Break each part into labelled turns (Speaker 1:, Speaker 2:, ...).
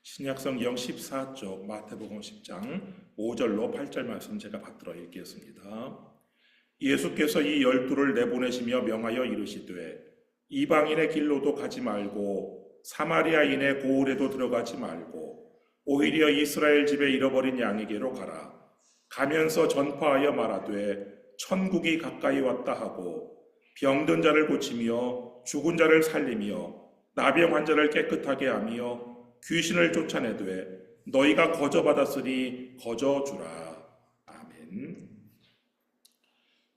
Speaker 1: 신약성경 14쪽 마태복음 10장 5절로 8절 말씀 제가 받들어 읽겠습니다. 예수께서 이 12를 내보내시며 명하여 이르시되 이방인의 길로도 가지 말고 사마리아인의 고을에도 들어가지 말고 오히려 이스라엘 집에 잃어버린 양에게로 가라. 가면서 전파하여 말하되 천국이 가까이 왔다 하고 병든 자를 고치며 죽은 자를 살리며 나병 환자를 깨끗하게 하며 귀신을 쫓아내되 너희가 거저받았으니 거저주라. 아멘.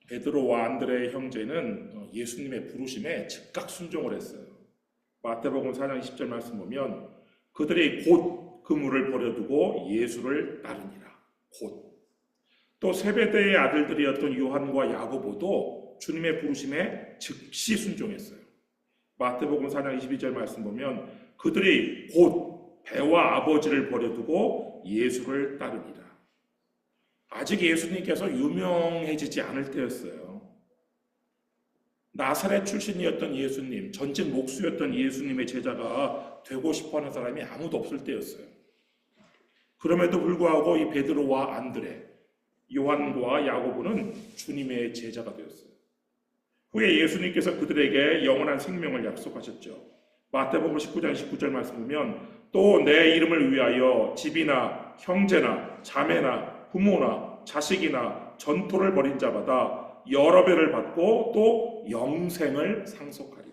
Speaker 1: 베드로와 안드레의 형제는 예수님의 부르심에 즉각 순종을 했어요. 마태복음 4장 20절 말씀 보면 그들이 곧 그 물을 버려두고 예수를 따르니라. 곧. 또 세베대의 아들들이었던 요한과 야고보도 주님의 부르심에 즉시 순종했어요. 마태복음 4장 22절 말씀 보면 그들이 곧 배와 아버지를 버려두고 예수를 따르니라. 아직 예수님께서 유명해지지 않을 때였어요. 나사렛 출신이었던 예수님, 전직 목수였던 예수님의 제자가 되고 싶어하는 사람이 아무도 없을 때였어요. 그럼에도 불구하고 이 베드로와 안드레, 요한과 야고보는 주님의 제자가 되었어요. 후에 예수님께서 그들에게 영원한 생명을 약속하셨죠. 마태복음 19장 19절 말씀 보면 또 내 이름을 위하여 집이나 형제나 자매나 부모나 자식이나 전토를 벌인 자마다 여러 배를 받고 또 영생을 상속하리라.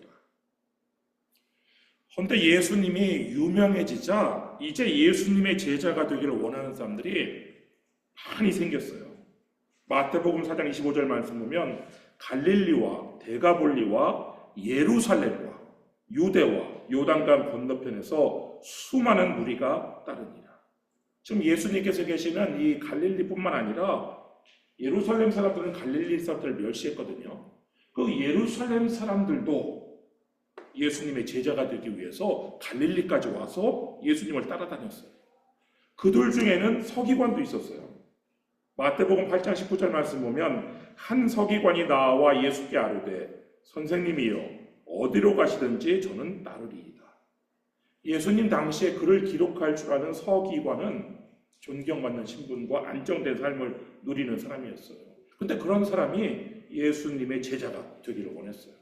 Speaker 1: 그런데 예수님이 유명해지자 이제 예수님의 제자가 되기를 원하는 사람들이 많이 생겼어요. 마태복음 4장 25절 말씀 보면 갈릴리와 데가볼리와 예루살렘과 유대와 요단강 건너편에서 수많은 무리가 따르니라. 지금 예수님께서 계시는 이 갈릴리뿐만 아니라 예루살렘 사람들은 갈릴리 사람들을 멸시했거든요. 그 예루살렘 사람들도 예수님의 제자가 되기 위해서 갈릴리까지 와서 예수님을 따라다녔어요. 그들 중에는 서기관도 있었어요. 마태복음 8장 19절 말씀 보면 한 서기관이 나와 예수께 아뢰되 선생님이여 어디로 가시든지 저는 따르리이다. 예수님 당시에 그를 기록할 줄 아는 서기관은 존경받는 신분과 안정된 삶을 누리는 사람이었어요. 그런데 그런 사람이 예수님의 제자가 되기를 원했어요.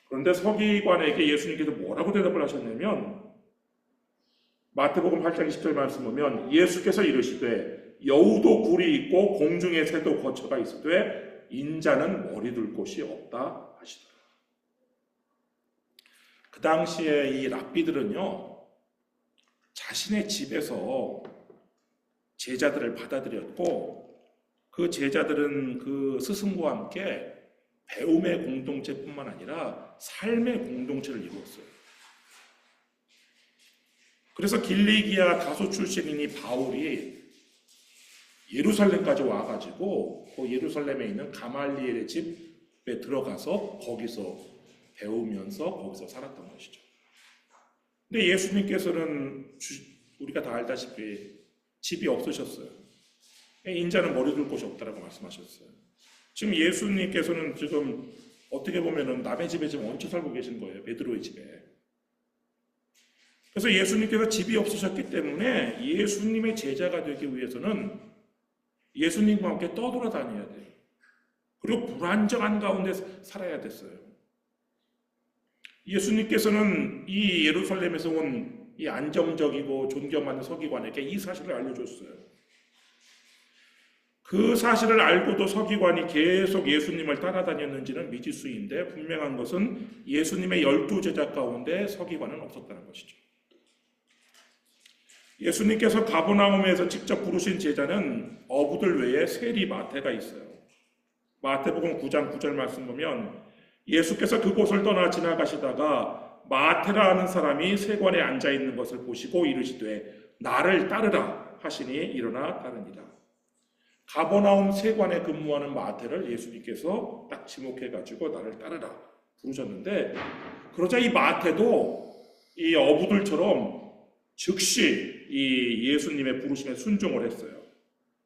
Speaker 1: 그런데 서기관에게 예수님께서 뭐라고 대답을 하셨냐면 마태복음 8장 20절 말씀 보면 예수께서 이르시되 여우도 굴이 있고 공중의 새도 거처가 있으되 인자는 머리 둘 곳이 없다 하시더라. 그 당시에 이 랍비들은요 자신의 집에서 제자들을 받아들였고 그 제자들은 그 스승과 함께 배움의 공동체뿐만 아니라 삶의 공동체를 이루었어요. 그래서 길리기아 다소 출신인 바울이 예루살렘까지 와가지고 그 예루살렘에 있는 가말리엘의 집에 들어가서 거기서 배우면서 거기서 살았던 것이죠. 근데 예수님께서는 우리가 다 알다시피 집이 없으셨어요. 인자는 머리 둘 곳이 없다라고 말씀하셨어요. 지금 예수님께서는 지금 어떻게 보면은 남의 집에 지금 얹혀 살고 계신 거예요. 베드로의 집에. 그래서 예수님께서 집이 없으셨기 때문에 예수님의 제자가 되기 위해서는 예수님과 함께 떠돌아다녀야 돼요. 그리고 불안정한 가운데 살아야 됐어요. 예수님께서는 이 예루살렘에서 온 이 안정적이고 존경받는 서기관에게 이 사실을 알려줬어요. 그 사실을 알고도 서기관이 계속 예수님을 따라다녔는지는 미지수인데 분명한 것은 예수님의 12제자 가운데 서기관은 없었다는 것이죠. 예수님께서 가버나움에서 직접 부르신 제자는 어부들 외에 세리 마태가 있어요. 마태복음 9장 9절 말씀 보면 예수께서 그곳을 떠나 지나가시다가 마태라 하는 사람이 세관에 앉아있는 것을 보시고 이르시되 나를 따르라 하시니 일어나 따르니라. 가버나움 세관에 근무하는 마태를 예수님께서 딱 지목해가지고 나를 따르라 부르셨는데 그러자 이 마태도 이 어부들처럼 즉시 이 예수님의 부르심에 순종을 했어요.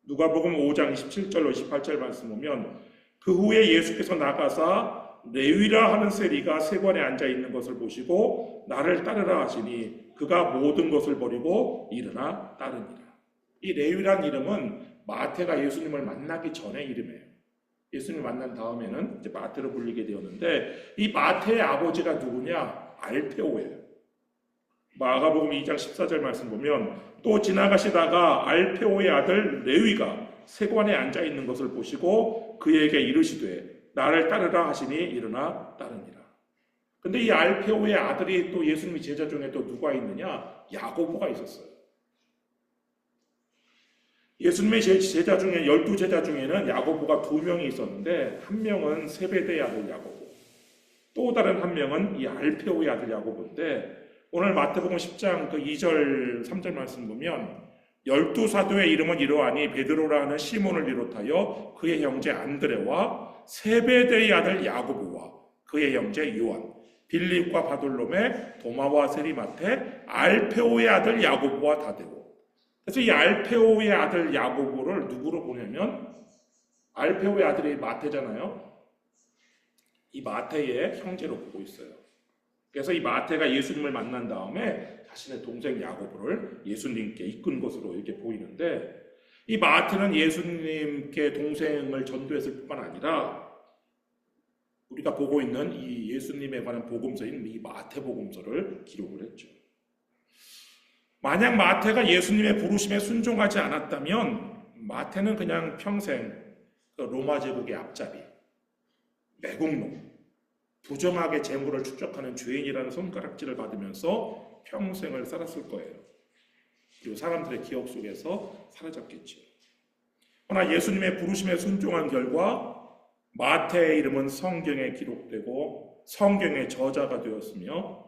Speaker 1: 누가복음 5장 27절로 28절 말씀 보면 그 후에 예수께서 나가사 레위라 하는 세리가 세관에 앉아 있는 것을 보시고 나를 따르라 하시니 그가 모든 것을 버리고 일어나 따르니라. 이 레위란 이름은 마태가 예수님을 만나기 전의 이름이에요. 예수님을 만난 다음에는 이제 마태로 불리게 되었는데, 이 마태의 아버지가 누구냐? 알페오예요. 마가복음 2장 14절 말씀 보면 또 지나가시다가 알페오의 아들 레위가 세관에 앉아 있는 것을 보시고 그에게 이르시되 나를 따르라 하시니 일어나 따르니라. 근데 이 알페오의 아들이 또 예수님의 제자 중에 또 누가 있느냐? 야고보가 있었어요. 예수님의 제자 중에 12제자 중에는 야고보가 2명이 있었는데, 한 명은 세베대의 아들 야고보, 또 다른 한 명은 이 알페오의 아들 야고보인데, 오늘 마태복음 10장 그 2절 3절 말씀 보면 12사도의 이름은 이러하니 베드로라 하는 시몬을 비롯하여 그의 형제 안드레와 세베대의 아들 야고보와 그의 형제 요한, 빌립과 바돌로메, 도마와 세리마테, 알페오의 아들 야고보와 다데오. 그래서 이 알페오의 아들 야고보를 누구로 보냐면, 알페오의 아들이 마태잖아요. 이 마태의 형제로 보고 있어요. 그래서 이 마태가 예수님을 만난 다음에 자신의 동생 야고보를 예수님께 이끈 것으로 이렇게 보이는데, 이 마태는 예수님께 동생을 전도했을 뿐만 아니라 우리가 보고 있는 이 예수님에 관한 복음서인 이 마태복음서를 기록을 했죠. 만약 마태가 예수님의 부르심에 순종하지 않았다면 마태는 그냥 평생 로마 제국의 앞잡이, 매국노, 부정하게 재물을 축적하는 죄인이라는 손가락질을 받으면서 평생을 살았을 거예요. 그리고 사람들의 기억 속에서 사라졌겠죠. 그러나 예수님의 부르심에 순종한 결과 마태의 이름은 성경에 기록되고 성경의 저자가 되었으며,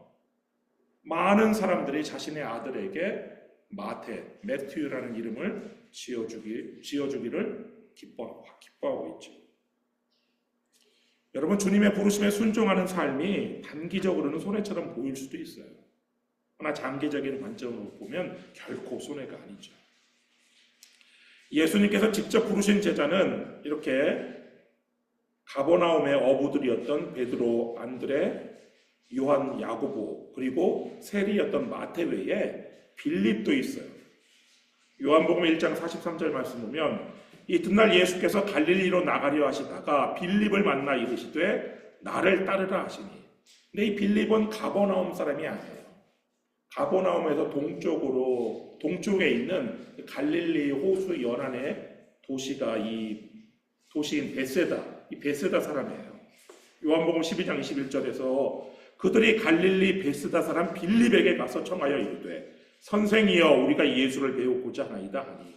Speaker 1: 많은 사람들이 자신의 아들에게 마태, 매튜라는 이름을 지어주기를 기뻐하고 있죠. 여러분, 주님의 부르심에 순종하는 삶이 단기적으로는 손해처럼 보일 수도 있어요. 그러나 장기적인 관점으로 보면 결코 손해가 아니죠. 예수님께서 직접 부르신 제자는 이렇게 가버나움의 어부들이었던 베드로, 안드레, 요한, 야고보, 그리고 세리였던 마태 외에 빌립도 있어요. 요한복음 1장 43절 말씀 보면 이튿날 예수께서 갈릴리로 나가려 하시다가 빌립을 만나 이르시되 나를 따르라 하시니. 근데 이 빌립은 가버나움 사람이 아니에요. 가버나움에서 동쪽에 있는 갈릴리 호수 연안의 도시가 이 도시인 베세다, 이 베세다 사람이에요. 요한복음 12장 21절에서 그들이 갈릴리 베세다 사람 빌립에게 가서 청하여 이르되 선생이여 우리가 예수를 배우고자 하나이다 하니.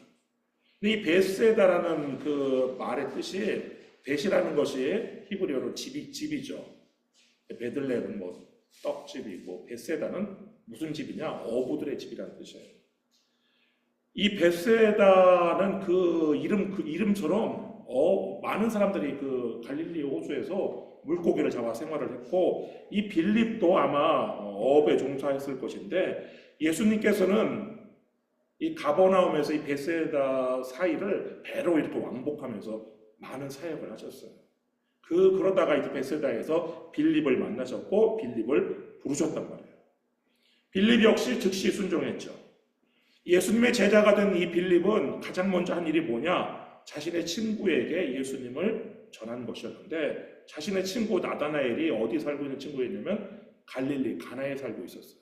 Speaker 1: 이 베세다라는 그 말의 뜻이, 벳이라는 것이 히브리어로 집이죠. 베들레헴은 뭐 떡집이고, 베세다는 무슨 집이냐? 어부들의 집이라는 뜻이에요. 이 베세다는 그 이름처럼 많은 사람들이 그 갈릴리 호수에서 물고기를 잡아 생활을 했고, 이 빌립도 아마 어업에 종사했을 것인데, 예수님께서는 이 가버나움에서 이 베세다 사이를 배로 이렇게 왕복하면서 많은 사역을 하셨어요. 그러다가 이제 베세다에서 빌립을 만나셨고 빌립을 부르셨단 말이에요. 빌립 역시 즉시 순종했죠. 예수님의 제자가 된 이 빌립은 가장 먼저 한 일이 뭐냐? 자신의 친구에게 예수님을 전한 것이었는데, 자신의 친구 나다나엘이 어디 살고 있는 친구였냐면 갈릴리 가나에 살고 있었어요.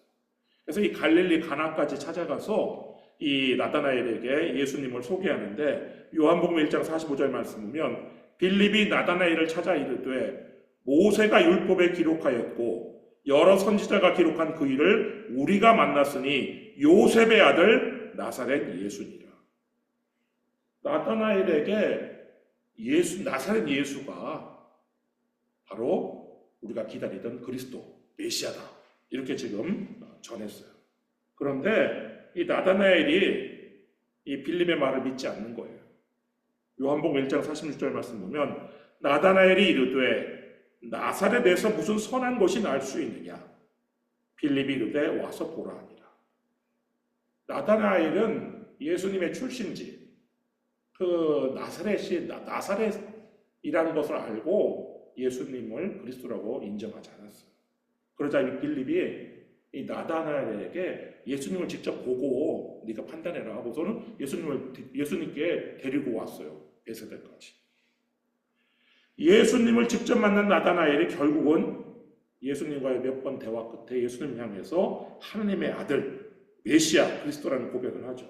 Speaker 1: 그래서 이 갈릴리 가나까지 찾아가서 이 나다나엘에게 예수님을 소개하는데, 요한복음 1장 45절 말씀 보면 빌립이 나다나엘을 찾아 이르되 모세가 율법에 기록하였고 여러 선지자가 기록한 그 일을 우리가 만났으니 요셉의 아들 나사렛 예수니라. 나다나엘에게 나사렛 예수가 바로 우리가 기다리던 그리스도, 메시아다, 이렇게 지금 전했어요. 그런데 이 나다나엘이 이 빌립의 말을 믿지 않는 거예요. 요한복음 1장 46절 말씀 보면 나다나엘이 이르되 나사렛에서 무슨 선한 것이 날 수 있느냐? 빌립이 이르되 와서 보라 하니라. 나다나엘은 예수님의 출신지 그 나사렛이라는 것을 알고 예수님을 그리스도라고 인정하지 않았어요. 그러자 이 빌립이 이 나다나엘에게 예수님을 직접 보고 네가 판단해라 하고서는 예수님께 데리고 왔어요. 베세다까지. 예수님을 직접 만난 나다나엘이 결국은 예수님과의 몇 번 대화 끝에 예수님을 향해서 하나님의 아들 메시아 그리스도라는 고백을 하죠.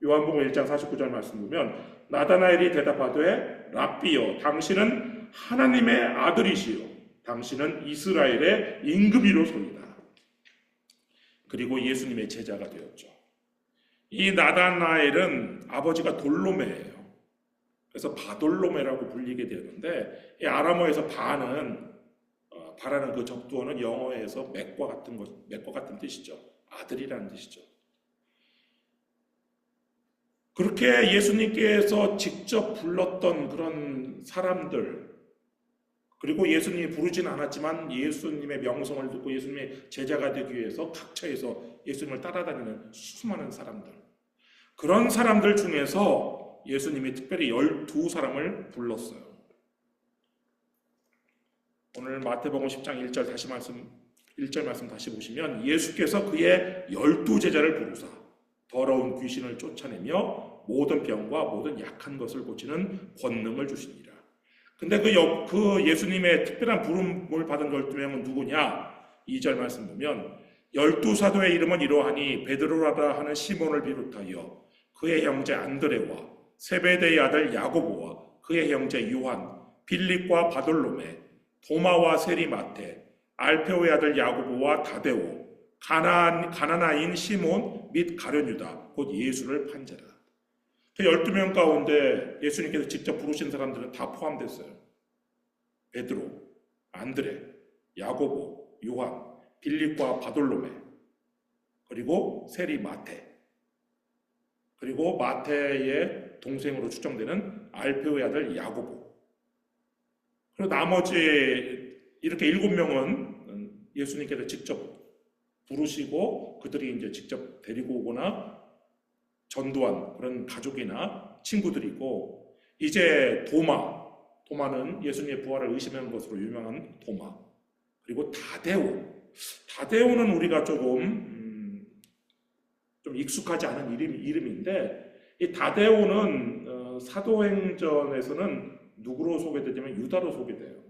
Speaker 1: 요한복음 1장 49절 말씀 보면 나다나엘이 대답하되 랍비여 당신은 하나님의 아들이시요 당신은 이스라엘의 임금이로소이다. 그리고 예수님의 제자가 되었죠. 이 나다나엘은 아버지가 돌로메예요. 그래서 바돌로메라고 불리게 되었는데 이 아람어에서 바라는 그 접두어는 영어에서 맥과 같은 뜻이죠. 아들이라는 뜻이죠. 그렇게 예수님께서 직접 불렀던 그런 사람들, 그리고 예수님이 부르진 않았지만 예수님의 명성을 듣고 예수님의 제자가 되기 위해서 각처에서 예수님을 따라다니는 수많은 사람들, 그런 사람들 중에서 예수님이 특별히 12사람을 불렀어요. 오늘 마태복음 10장 1절 말씀 다시 보시면 예수께서 그의 12제자를 부르사 더러운 귀신을 쫓아내며 모든 병과 모든 약한 것을 고치는 권능을 주시니라. 근데 그 예수님의 특별한 부름을 받은 12명은 누구냐? 2절 말씀 보면 12사도의 이름은 이러하니 베드로라라 하는 시몬을 비롯하여 그의 형제 안드레와 세베대의 아들 야고보와 그의 형제 요한, 빌립과 바돌로메, 도마와 세리마테, 알페오의 아들 야고보와 다데오, 가나나인 시몬 및 가룟유다 곧 예수를 판자라. 그 12명 가운데 예수님께서 직접 부르신 사람들은 다 포함됐어요. 베드로, 안드레, 야고보, 요한, 빌립과 바돌로메, 그리고 세리마테, 그리고 마테의 동생으로 추정되는 알페오의 아들 야고보. 그리고 나머지 이렇게 7명은 예수님께서 직접 부르시고 그들이 이제 직접 데리고 오거나 전도한 그런 가족이나 친구들이고, 이제 도마는 예수님의 부활을 의심하는 것으로 유명한 도마, 그리고 다데오는 우리가 좀 익숙하지 않은 이름인데, 이 다데오는 사도행전에서는 누구로 소개되냐면 유다로 소개돼요.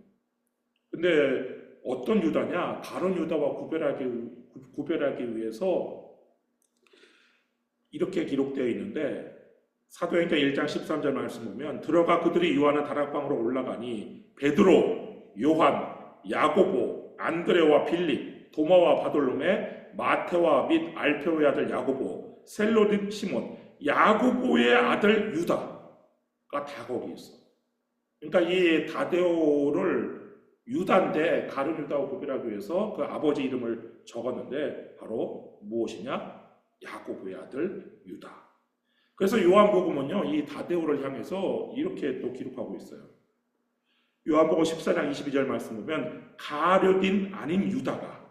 Speaker 1: 근데 어떤 유다냐? 다른 유다와 구별하기 위해서 이렇게 기록되어 있는데, 사도행전 1장 13절 말씀 보면 들어가 그들이 유하는 다락방으로 올라가니 베드로, 요한, 야고보, 안드레와 빌립, 도마와 바돌로메, 마테와 및 알페오의 아들 야고보, 셀로딘 시몬, 야고보의 아들 유다가 다 거기 있어. 그러니까 이 다데오를 유다인데 가룟 유다와 구별하기 위해서 그 아버지 이름을 적었는데 바로 무엇이냐? 야고보의 아들 유다. 그래서 요한복음은요 이 다데오를 향해서 이렇게 또 기록하고 있어요. 요한복음 14장 22절 말씀 보면 가룟인 아닌 유다가,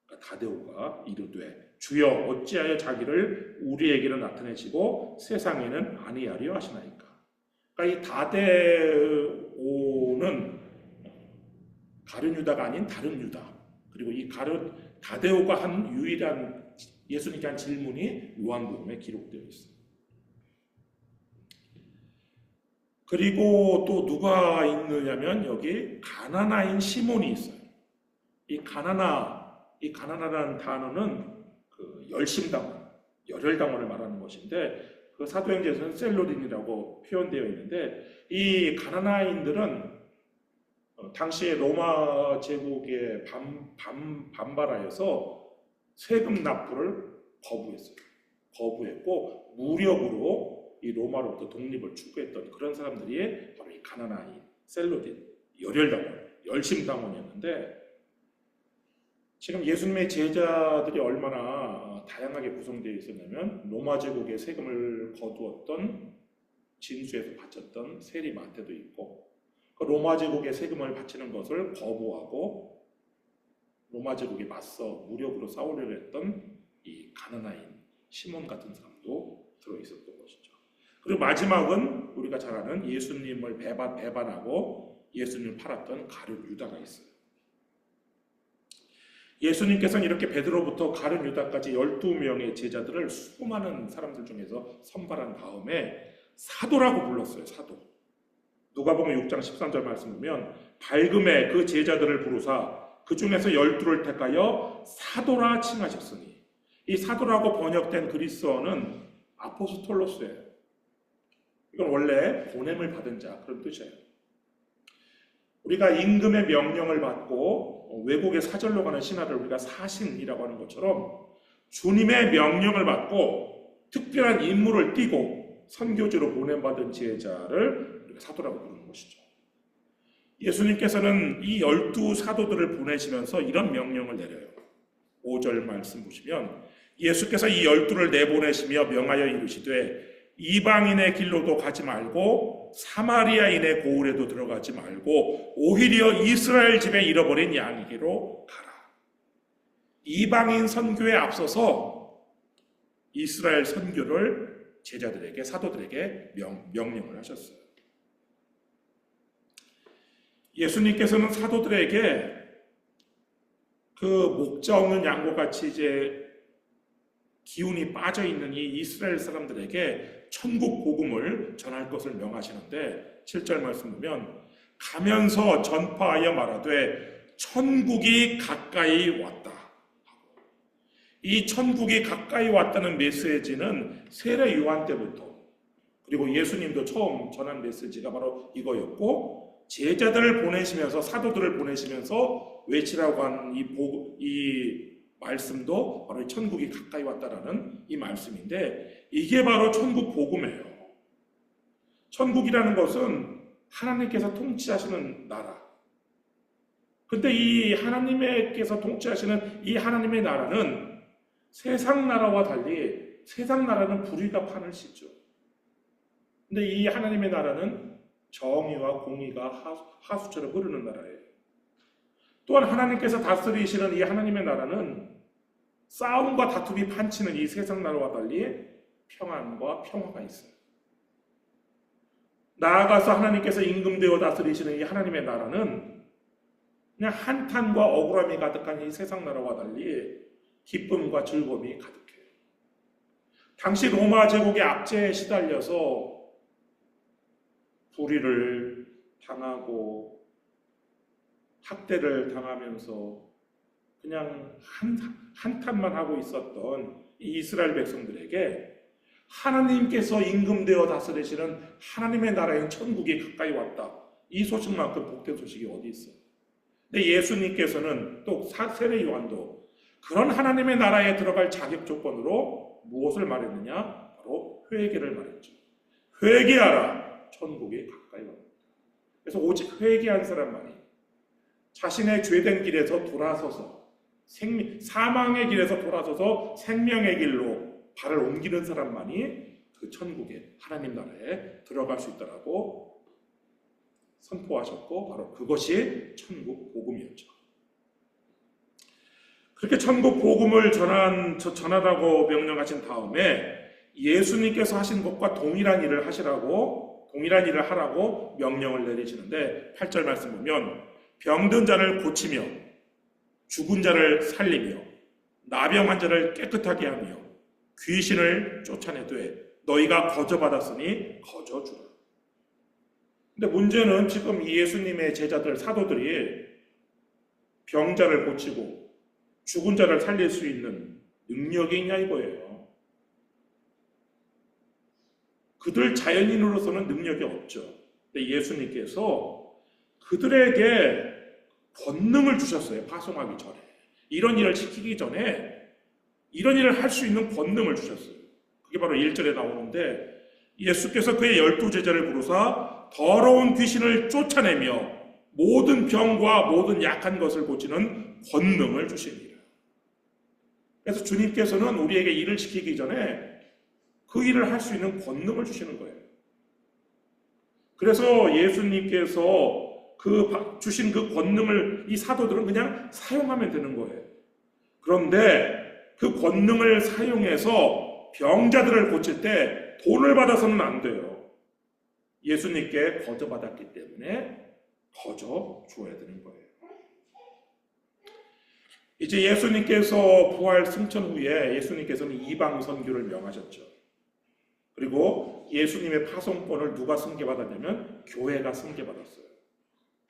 Speaker 1: 그러니까 다데오가 이르되 주여 어찌하여 자기를 우리에게는 나타내시고 세상에는 아니하려 하시나이까. 그러니까 이 다데오는 가룟 유다가 아닌 다른 유다, 그리고 이 다데오가 한 유일한 예수님께 한 질문이 요한복음에 기록되어 있어요. 그리고 또 누가 있느냐면 여기 가나나인 시몬이 있어요. 이 가나나라는 단어는 그 열심당원, 열혈당원을 말하는 것인데, 그 사도행전에서는 셀로딘이라고 표현되어 있는데, 이 가나나인들은 당시에 로마 제국에 반발하여서 세금 납부를 거부했고 무력으로 이 로마로부터 독립을 추구했던 그런 사람들이 바로 이 가나나인, 셀로딘, 열혈당원, 열심당원이었는데, 지금 예수님의 제자들이 얼마나 다양하게 구성되어 있었냐면 로마 제국의 세금을 거두었던 진수에서 바쳤던 세리마테도 있고, 그 로마 제국의 세금을 바치는 것을 거부하고 로마 제국에 맞서 무력으로 싸우려고 했던 이 가나나인 시몬 같은 사람도 들어있었던 것이죠. 그리고 마지막은 우리가 잘 아는 예수님을 배반하고 예수님을 팔았던 가룟 유다가 있어요. 예수님께서는 이렇게 베드로부터 가룟 유다까지 12명의 제자들을 수많은 사람들 중에서 선발한 다음에 사도라고 불렀어요. 사도. 누가복음 6장 13절 말씀 보면 밝음에 그 제자들을 부르사 그 중에서 12를 택하여 사도라 칭하셨으니, 이 사도라고 번역된 그리스어는 아포스톨로스예요. 이건 원래 보냄을 받은 자 그런 뜻이에요. 우리가 임금의 명령을 받고 외국의 사절로 가는 신하를 우리가 사신이라고 하는 것처럼 주님의 명령을 받고 특별한 임무를 띠고 선교지로 보냄받은 제자를 우리가 사도라고 부르는 것이죠. 예수님께서는 이 12사도들을 보내시면서 이런 명령을 내려요. 5절 말씀 보시면 예수께서 이 12를 내보내시며 명하여 이르시되 이방인의 길로도 가지 말고 사마리아인의 고을에도 들어가지 말고 오히려 이스라엘 집에 잃어버린 양에게로 가라. 이방인 선교에 앞서서 이스라엘 선교를 제자들에게, 사도들에게 명령을 하셨어요. 예수님께서는 사도들에게 그 목자 없는 양과 같이 이제 기운이 빠져 있는 이 이스라엘 사람들에게 천국 복음을 전할 것을 명하시는데 7절 말씀 보면 가면서 전파하여 말하되 천국이 가까이 왔다. 이 천국이 가까이 왔다는 메시지는 세례 요한 때부터, 그리고 예수님도 처음 전한 메시지가 바로 이거였고, 제자들을 보내시면서, 사도들을 보내시면서 외치라고 하는 이 말씀도 바로 천국이 가까이 왔다라는 이 말씀인데, 이게 바로 천국 복음이에요. 천국이라는 것은 하나님께서 통치하시는 나라. 근데 이 하나님께서 통치하시는 이 하나님의 나라는 세상 나라와 달리, 세상 나라는 불의가 판을 씻죠. 근데 이 하나님의 나라는 정의와 공의가 하수처럼 흐르는 나라예요. 또한 하나님께서 다스리시는 이 하나님의 나라는 싸움과 다툼이 판치는 이 세상 나라와 달리 평안과 평화가 있어요. 나아가서 하나님께서 임금되어 다스리시는 이 하나님의 나라는 그냥 한탄과 억울함이 가득한 이 세상 나라와 달리 기쁨과 즐거움이 가득해요. 당시 로마 제국의 압제에 시달려서 불의를 당하고 학대를 당하면서 그냥 한탄만 하고 있었던 이 이스라엘 백성들에게 하나님께서 임금되어 다스리시는 하나님의 나라인 천국이 가까이 왔다. 이 소식만큼 복된 소식이 어디 있어요? 근데 예수님께서는 또 세례 요한도 그런 하나님의 나라에 들어갈 자격 조건으로 무엇을 말했느냐? 바로 회개를 말했죠. 회개하라. 천국이 가까이 왔다. 그래서 오직 회개한 사람만이 자신의 죄된 길에서 돌아서서 사망의 길에서 돌아서서 생명의 길로 발을 옮기는 사람만이 그 천국에, 하나님 나라에 들어갈 수 있다라고 선포하셨고, 바로 그것이 천국 복음이었죠. 그렇게 천국 복음을 전하라고 명령하신 다음에 예수님께서 하신 것과 동일한 일을 하라고 명령을 내리시는데 8절 말씀 보면 병든 자를 고치며 죽은 자를 살리며 나병한 자를 깨끗하게 하며 귀신을 쫓아내되 너희가 거저받았으니 거저주라. 근데 문제는 지금 이 예수님의 제자들, 사도들이 병자를 고치고 죽은 자를 살릴 수 있는 능력이 있냐 이거예요. 그들 자연인으로서는 능력이 없죠. 근데 예수님께서 그들에게 권능을 주셨어요. 파송하기 전에. 이런 일을 시키기 전에 이런 일을 할 수 있는 권능을 주셨어요. 그게 바로 1절에 나오는데 예수께서 그의 12제자를 부르사 더러운 귀신을 쫓아내며 모든 병과 모든 약한 것을 고치는 권능을 주시니라. 그래서 주님께서는 우리에게 일을 시키기 전에 그 일을 할 수 있는 권능을 주시는 거예요. 그래서 예수님께서 주신 그 권능을 이 사도들은 그냥 사용하면 되는 거예요. 그런데 그 권능을 사용해서 병자들을 고칠 때 돈을 받아서는 안 돼요. 예수님께 거저받았기 때문에 거저 주어야 되는 거예요. 이제 예수님께서 부활 승천 후에 예수님께서는 이방 선교를 명하셨죠. 그리고 예수님의 파송권을 누가 승계받았냐면 교회가 승계받았어요.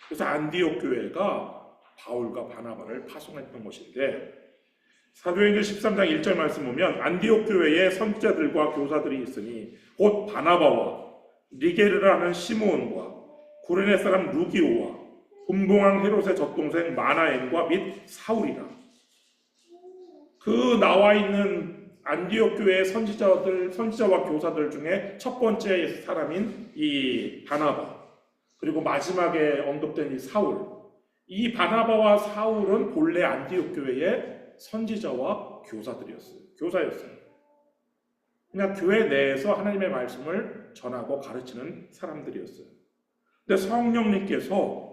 Speaker 1: 그래서 안디옥 교회가 바울과 바나바를 파송했던 것인데, 사도행전 13장 1절 말씀 보면 안디옥 교회에 선지자들과 교사들이 있으니 곧 바나바와 니게르라는 시므온과 구레네 사람 루기오와 분봉왕 헤롯의 젖동생 마나엔과 및 사울이라. 그 나와 있는 안디옥 교회의 선지자와 교사들 중에 첫 번째 사람인 이 바나바, 그리고 마지막에 언급된 이 사울, 이 바나바와 사울은 본래 안디옥 교회의 선지자와 교사였어요. 그냥 교회 내에서 하나님의 말씀을 전하고 가르치는 사람들이었어요. 근데 성령님께서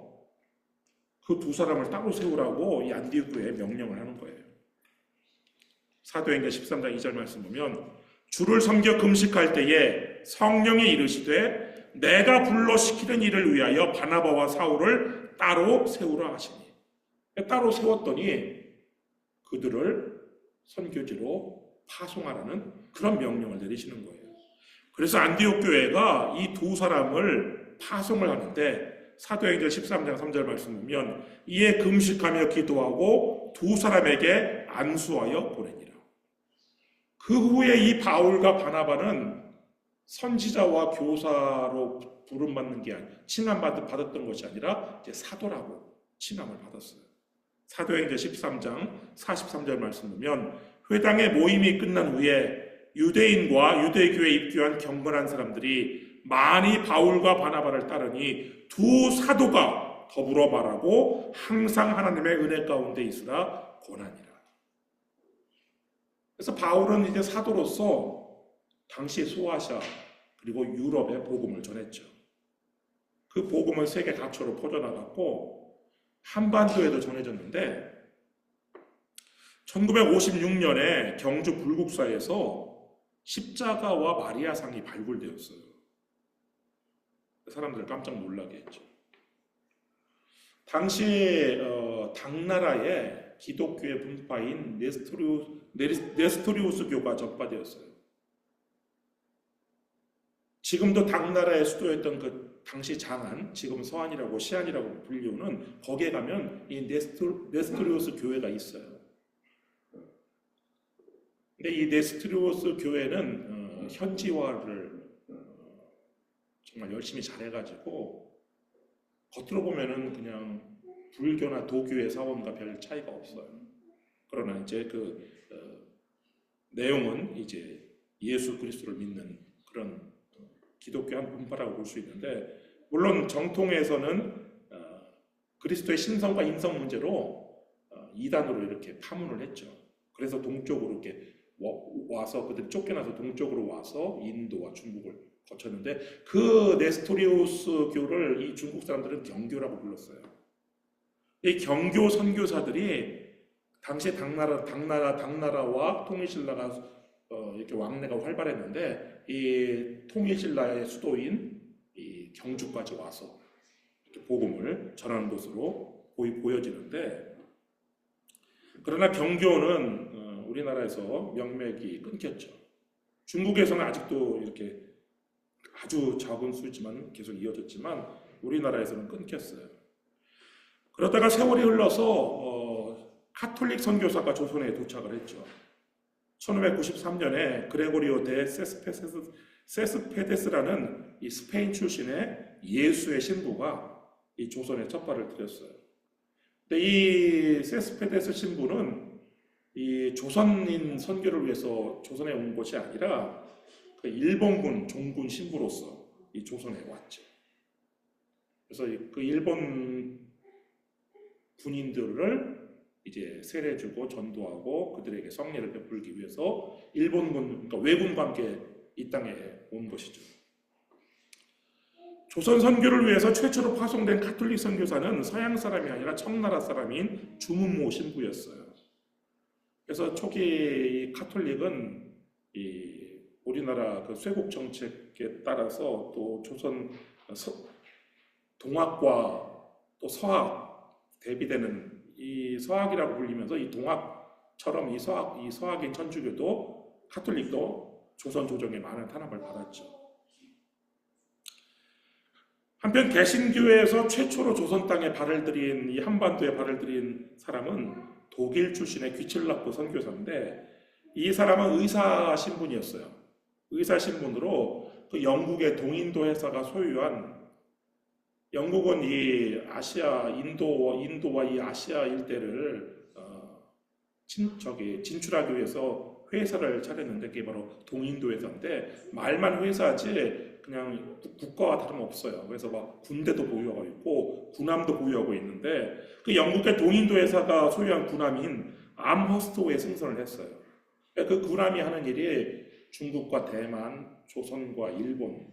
Speaker 1: 그 두 사람을 따로 세우라고 이 안디옥 교회에 명령을 하는 거예요. 사도행전 13장 2절 말씀 보면 주를 섬겨 금식할 때에 성령이 이르시되 내가 불러 시키는 일을 위하여 바나바와 사울을 따로 세우라 하시니, 따로 세웠더니 그들을 선교지로 파송하라는 그런 명령을 내리시는 거예요. 그래서 안디옥 교회가 이 두 사람을 파송을 하는데, 사도행전 13장 3절 말씀 보면 이에 금식하며 기도하고 두 사람에게 안수하여 보내니라. 그 후에 이 바울과 바나바는 선지자와 교사로 부름받는 게 아니라, 칭함받았던 것이 아니라 이제 사도라고 칭함을 받았어요. 사도행전 13장 43절 말씀 보면 회당의 모임이 끝난 후에 유대인과 유대교에 입교한 경건한 사람들이 많이 바울과 바나바를 따르니 두 사도가 더불어 말하고 항상 하나님의 은혜 가운데 있으라 권하니라. 그래서 바울은 이제 사도로서 당시 소아시아 그리고 유럽에 복음을 전했죠. 그 복음은 세계 각처로 퍼져나갔고 한반도에도 전해졌는데, 1956년에 경주 불국사에서 십자가와 마리아상이 발굴되었어요. 사람들 깜짝 놀라게 했죠. 당시 당나라의 기독교의 분파인 네스토리우스 교가 전파되었어요. 지금도 당나라의 수도였던 그 당시 장안, 지금 서안이라고 시안이라고 불리우는, 거기에 가면 이 네스토리우스 교회가 있어요. 근데 이 네스토리우스 교회는 현지화를 정말 열심히 잘해가지고 겉으로 보면은 그냥 불교나 도교의 사원과 별 차이가 없어요. 그러나 이제 그 내용은 이제 예수 그리스도를 믿는 그런 기독교 한 분파라고 볼 수 있는데, 물론 정통에서는 그리스도의 신성과 인성 문제로 이단으로 이렇게 파문을 했죠. 그래서 동쪽으로 이렇게 와서 그들이 쫓겨나서 동쪽으로 와서 인도와 중국을 거쳤는데, 그 네스토리우스 교를 이 중국 사람들은 경교라고 불렀어요. 이 경교 선교사들이 당시 당나라와 통일신라가 이렇게 왕래가 활발했는데, 이 통일신라의 수도인 이 경주까지 와서 이렇게 복음을 전하는 것으로 보여지는데, 그러나 경교는 우리나라에서 명맥이 끊겼죠. 중국에서는 아직도 이렇게 아주 작은 수지만 계속 이어졌지만 우리나라에서는 끊겼어요. 그러다가 세월이 흘러서 카톨릭 선교사가 조선에 도착을 했죠. 1593년에 그레고리오 데 세스페데스라는 이 스페인 출신의 예수의 신부가 이 조선에 첫 발을 들였어요. 근데 이 세스페데스 신부는 이 조선인 선교를 위해서 조선에 온 것이 아니라 그 일본군 종군 신부로서 이 조선에 왔죠. 그래서 그 일본 군인들을 이제 세례주고 전도하고 그들에게 성례를 베풀기 위해서 일본군, 그러니까 왜군과 함께 이 땅에 온 것이죠. 조선 선교를 위해서 최초로 파송된 카톨릭 선교사는 서양 사람이 아니라 청나라 사람인 주문모 신부였어요. 그래서 초기 이 카톨릭은 이 우리나라 그 쇄국 정책에 따라서 또 조선 동학과 또 서학 대비되는 이 서학이라고 불리면서 이 동학처럼 이 서학인 천주교도 카톨릭도 조선 조정에 많은 탄압을 받았죠. 한편 개신교에서 최초로 조선 땅에 발을 들인 이 한반도에 발을 들인 사람은 독일 출신의 귀칠라프 선교사인데 이 사람은 의사 신분이었어요. 의사 신분으로 그 영국의 동인도 회사가 소유한 영국은 이 아시아 인도와 이 아시아 일대를 진출하기 위해서 회사를 차렸는데 그게 바로 동인도 회사인데 말만 회사지 그냥 국가와 다름없어요. 그래서 막 군대도 보유하고 있고 군함도 보유하고 있는데 그 영국의 동인도 회사가 소유한 군함인 암허스트호에 승선을 했어요. 그 군함이 하는 일이 중국과 대만, 조선과 일본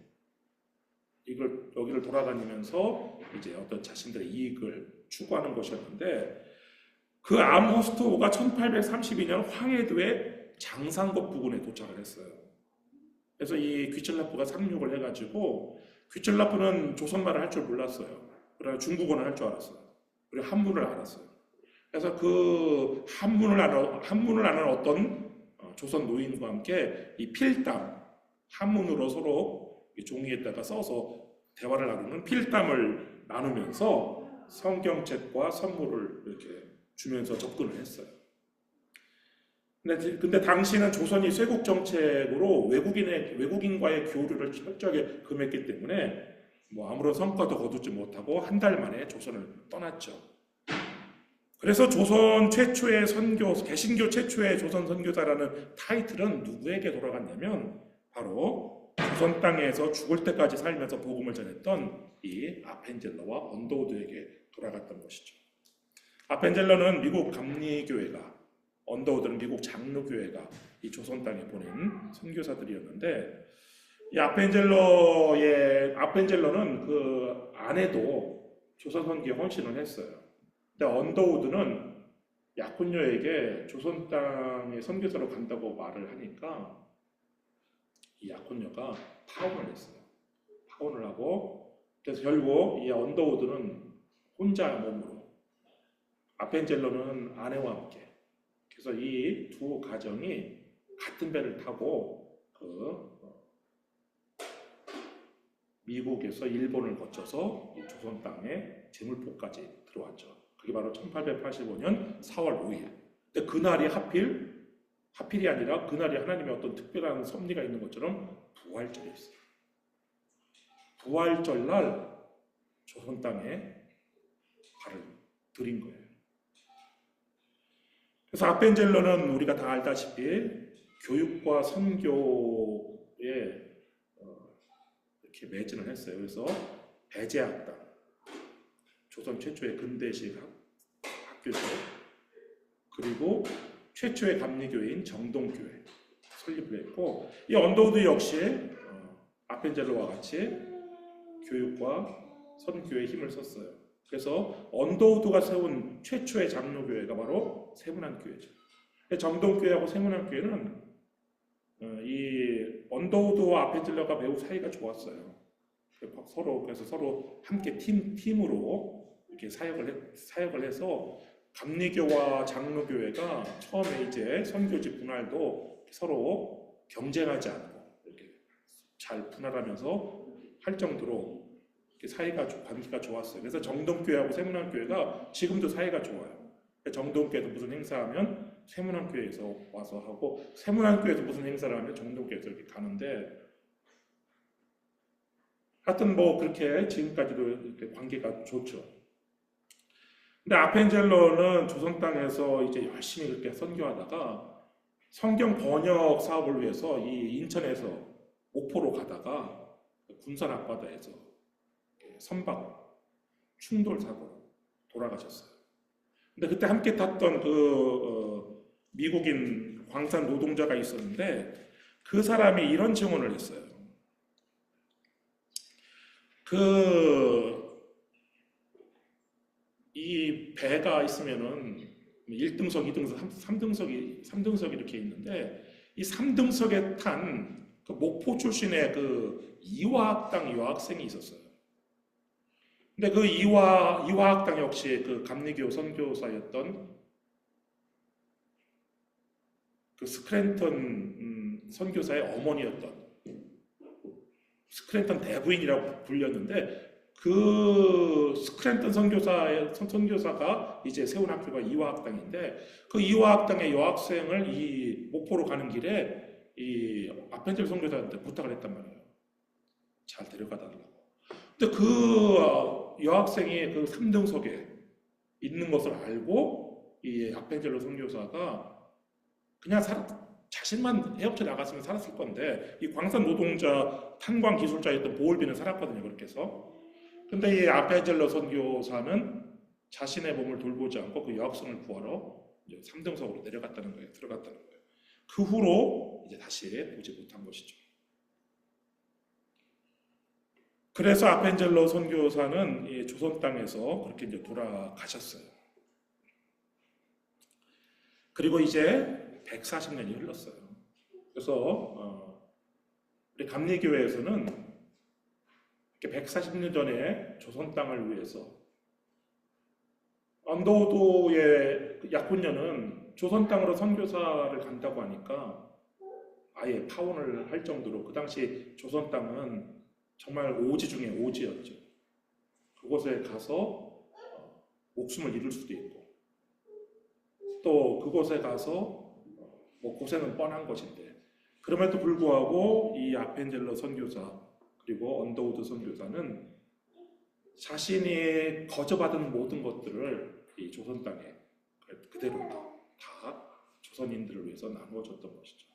Speaker 1: 여기를 돌아다니면서 이제 어떤 자신들의 이익을 추구하는 것이었는데 그 암호스트호가 1832년 황해도의 장산곡 부근에 도착을 했어요. 그래서 이 귀칠라프가 상륙을 해가지고 귀칠라프는 조선말을 할 줄 몰랐어요. 그러나 중국어는 할 줄 알았어요. 그리고 한문을 알았어요. 그래서 그 한문을 아는 어떤 조선 노인과 함께 이 필담, 한문으로 서로 종이에다가 써서 대화를 나누는 필담을 나누면서 성경책과 선물을 이렇게 주면서 접근을 했어요. 근데 당시는 조선이 쇄국 정책으로 외국인과의 교류를 철저하게 금했기 때문에 뭐 아무런 성과도 거두지 못하고 한 달 만에 조선을 떠났죠. 그래서 조선 최초의 개신교 최초의 조선 선교사라는 타이틀은 누구에게 돌아갔냐면 바로 조선 땅에서 죽을 때까지 살면서 복음을 전했던 이 아펜젤러와 언더우드에게 돌아갔던 것이죠. 아펜젤러는 미국 감리교회가, 언더우드는 미국 장로교회가 이 조선 땅에 보낸 선교사들이었는데 이 아펜젤러는 그 아내도 조선 선교에 헌신을 했어요. 근데 언더우드는 약혼녀에게 조선 땅에 선교사로 간다고 말을 하니까 이 약혼녀가 파혼을 했어요. 파혼을 하고 그래서 결국 이 언더우드는 혼자 몸으로 아펜젤러는 아내와 함께 그래서 이 두 가정이 같은 배를 타고 미국에서 일본을 거쳐서 이 조선 땅에 제물포까지 들어왔죠. 그게 바로 1885년 4월 5일. 근데 그날이 하필이 아니라 그날이 하나님의 어떤 특별한 섭리가 있는 것처럼 부활절이었어요. 부활절 날 조선 땅에 발을 들인 거예요. 그래서 아펜젤러는 우리가 다 알다시피 교육과 선교에 이렇게 매진을 했어요. 그래서 배제학당, 조선 최초의 근대식 학교죠. 그리고 최초의 감리교회인 정동교회 설립을 했고 이 언더우드 역시 아펜젤러와 같이 교육과 선교에 힘을 썼어요. 그래서 언더우드가 세운 최초의 장로교회가 바로 세문안교회죠. 정동교회하고 세문안교회는 이 언더우드와 아펜젤러가 매우 사이가 좋았어요. 그래서 서로 함께 팀으로 이렇게 사역을 해서 감리교와 장로교회가 처음에 이제 선교지 분할도 서로 경쟁하지 않고 이렇게 잘 분할하면서 할 정도로 관계가 좋았어요. 그래서 정동교회하고 세문안교회가 지금도 사이가 좋아요. 정동교회에서 무슨 행사하면 세문안교회에서 와서 하고 세문안교회에서 무슨 행사를 하면 정동교회에서 이렇게 가는데 하여튼 뭐 그렇게 지금까지도 이렇게 관계가 좋죠. 근데 아펜젤러는 조선 땅에서 이제 열심히 그렇게 선교하다가 성경 번역 사업을 위해서 이 인천에서 목포로 가다가 군산 앞바다에서 선박 충돌 사고로 돌아가셨어요. 근데 그때 함께 탔던 미국인 광산 노동자가 있었는데 그 사람이 이런 증언을 했어요. 이 배가 있으면은 1등석, 2등석, 3등석이 이렇게 있는데 이 3등석에 탄 그 목포 출신의 그 이화학당 여학생이 있었어요. 근데 그 이화학당 역시 그 감리교 선교사였던 그 스크랜턴 선교사의 어머니였던 스크랜턴 대부인이라고 불렸는데 그 스크랜턴 선교사가 이제 세운 학교가 이화학당인데 그 이화학당의 여학생을 이 목포로 가는 길에 이 아펜젤 선교사한테 부탁을 했단 말이에요. 잘 데려가달라고. 근데 그 여학생이 그 3등석에 있는 것을 알고 이 아펜젤로 선교사가 그냥 자신만 해협체 나갔으면 살았을 건데 이 광산 노동자, 탄광 기술자였던 보울비는 살았거든요. 그렇게 해서. 근데 이 아펜젤로 선교사는 자신의 몸을 돌보지 않고 그 여학생을 구하러 3등석으로 내려갔다는 거예요. 들어갔다는 거예요. 그 후로 이제 다시 보지 못한 것이죠. 그래서 아펜젤로 선교사는 이 조선 땅에서 그렇게 이제 돌아가셨어요. 그리고 이제 140년이 흘렀어요. 그래서 우리 감리교회에서는 이렇게 140년 전에 조선 땅을 위해서 언더우드의 약혼녀는 조선 땅으로 선교사를 간다고 하니까 아예 파혼을 할 정도로 그 당시 조선 땅은 정말 오지 중에 오지였죠. 그곳에 가서 목숨을 잃을 수도 있고 또 그곳에 가서 뭐 고생은 뻔한 것인데 그럼에도 불구하고 이 아펜젤러 선교사 그리고 언더우드 선교사는 자신이 거저받은 모든 것들을 이 조선 땅에 그대로 다 조선인들을 위해서 나누어줬던 것이죠.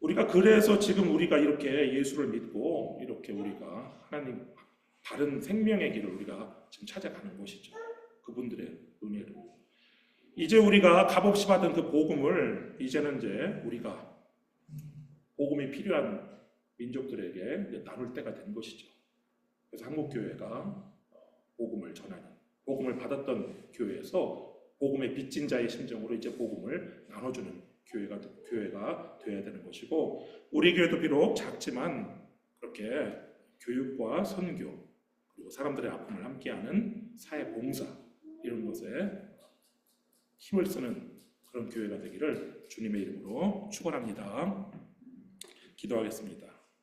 Speaker 1: 우리가 그래서 지금 우리가 이렇게 예수를 믿고 이렇게 우리가 하나님 바른 생명의 길을 우리가 지금 찾아가는 것이죠. 그분들의 은혜로. 이제 우리가 값없이 받은 그 복음을 이제는 이제 우리가 복음이 필요한 민족들에게 이제 나눌 때가 된 것이죠. 그래서 한국교회가 복음을 전하는, 복음을 받았던 교회에서 복음의 빚진 자의 심정으로 이제 복음을 나눠주는 교회가 되어야 되는 것이고, 우리 교회도 비록 작지만 그렇게 교육과 선교 그리고 사람들의 아픔을 함께하는 사회 봉사 이런 것에 힘을 쓰는 그런 교회가 되기를 주님의 이름으로 축원합니다. 기도하겠습니다.